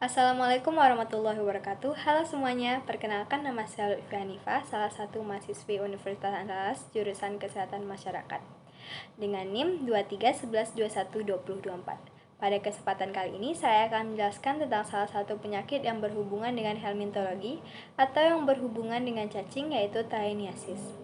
Assalamualaikum warahmatullahi wabarakatuh. Halo semuanya, perkenalkan nama saya Lutfi Hanifah, salah satu mahasiswi Universitas Andalas, jurusan Kesehatan Masyarakat. Dengan NIM 2311212024. Pada kesempatan kali ini, saya akan menjelaskan tentang salah satu penyakit yang berhubungan dengan helmintologi atau yang berhubungan dengan cacing, yaitu Taeniasis.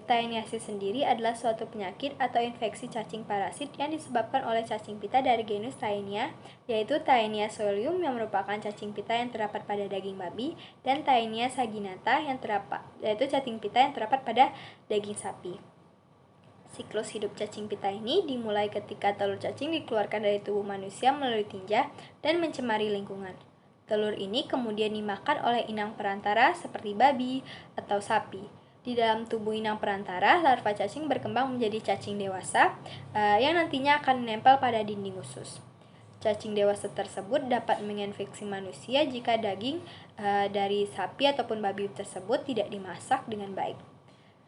Taeniasis sendiri adalah suatu penyakit atau infeksi cacing parasit yang disebabkan oleh cacing pita dari genus Taenia, yaitu Taenia solium yang merupakan cacing pita yang terdapat pada daging babi, dan Taenia saginata yaitu cacing pita yang terdapat pada daging sapi. Siklus hidup cacing pita ini dimulai ketika telur cacing dikeluarkan dari tubuh manusia melalui tinja dan mencemari lingkungan. Telur ini kemudian dimakan oleh inang perantara seperti babi atau sapi. Di dalam tubuh inang perantara, larva cacing berkembang menjadi cacing dewasa yang nantinya akan menempel pada dinding usus. Cacing dewasa tersebut dapat menginfeksi manusia jika daging dari sapi ataupun babi tersebut tidak dimasak dengan baik.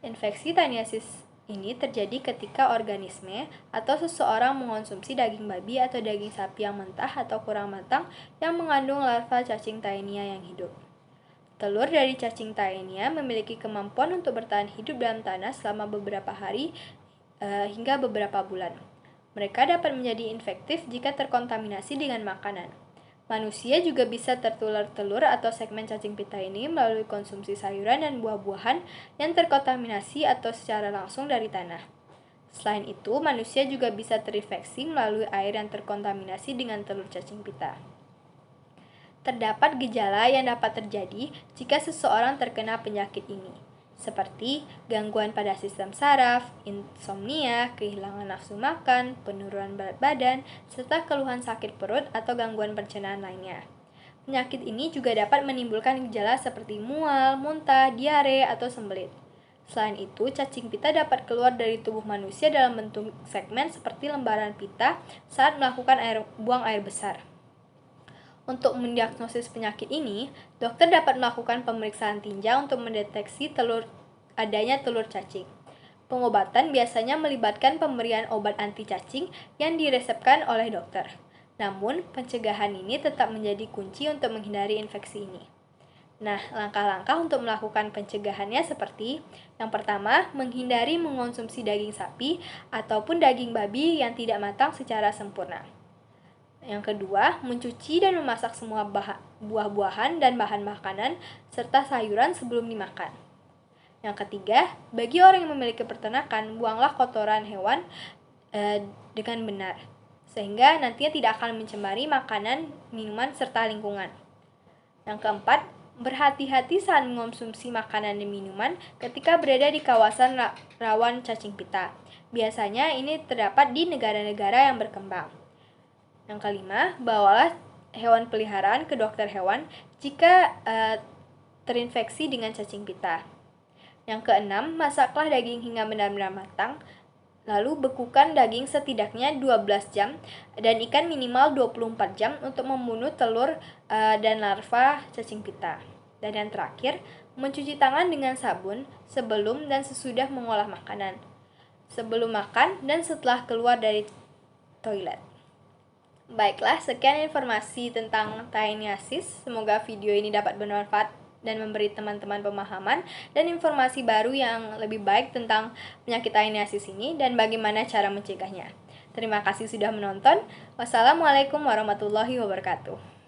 Infeksi Taeniasis ini terjadi ketika organisme atau seseorang mengonsumsi daging babi atau daging sapi yang mentah atau kurang matang yang mengandung larva cacing Taenia yang hidup. Telur dari cacing Taenia memiliki kemampuan untuk bertahan hidup dalam tanah selama beberapa hari hingga beberapa bulan. Mereka dapat menjadi infektif jika terkontaminasi dengan makanan. Manusia juga bisa tertular telur atau segmen cacing pita ini melalui konsumsi sayuran dan buah-buahan yang terkontaminasi atau secara langsung dari tanah. Selain itu, manusia juga bisa terinfeksi melalui air yang terkontaminasi dengan telur cacing pita. Terdapat gejala yang dapat terjadi jika seseorang terkena penyakit ini, seperti gangguan pada sistem saraf, insomnia, kehilangan nafsu makan, penurunan berat badan, serta keluhan sakit perut atau gangguan pencernaan lainnya. Penyakit ini juga dapat menimbulkan gejala seperti mual, muntah, diare, atau sembelit. Selain itu, cacing pita dapat keluar dari tubuh manusia dalam bentuk segmen seperti lembaran pita saat melakukan buang air besar. Untuk mendiagnosis penyakit ini, dokter dapat melakukan pemeriksaan tinja untuk mendeteksi adanya telur cacing. Pengobatan biasanya melibatkan pemberian obat anti cacing yang diresepkan oleh dokter. Namun, pencegahan ini tetap menjadi kunci untuk menghindari infeksi ini. Nah, langkah-langkah untuk melakukan pencegahannya seperti: yang pertama, menghindari mengonsumsi daging sapi ataupun daging babi yang tidak matang secara sempurna. Yang kedua, mencuci dan memasak semua buah-buahan dan bahan makanan serta sayuran sebelum dimakan. Yang ketiga, bagi orang yang memiliki peternakan, buanglah kotoran hewan dengan benar, sehingga nantinya tidak akan mencemari makanan, minuman, serta lingkungan. Yang keempat, berhati-hati saat mengonsumsi makanan dan minuman ketika berada di kawasan rawan cacing pita. Biasanya ini terdapat di negara-negara yang berkembang. Yang kelima, bawalah hewan peliharaan ke dokter hewan jika terinfeksi dengan cacing pita. Yang keenam, masaklah daging hingga benar-benar matang, lalu bekukan daging setidaknya 12 jam dan ikan minimal 24 jam untuk membunuh telur dan larva cacing pita. Dan yang terakhir, mencuci tangan dengan sabun sebelum dan sesudah mengolah makanan, sebelum makan dan setelah keluar dari toilet. Baiklah, sekian informasi tentang Taeniasis. Semoga video ini dapat bermanfaat dan memberi teman-teman pemahaman dan informasi baru yang lebih baik tentang penyakit Taeniasis ini dan bagaimana cara mencegahnya. Terima kasih sudah menonton. Wassalamualaikum warahmatullahi wabarakatuh.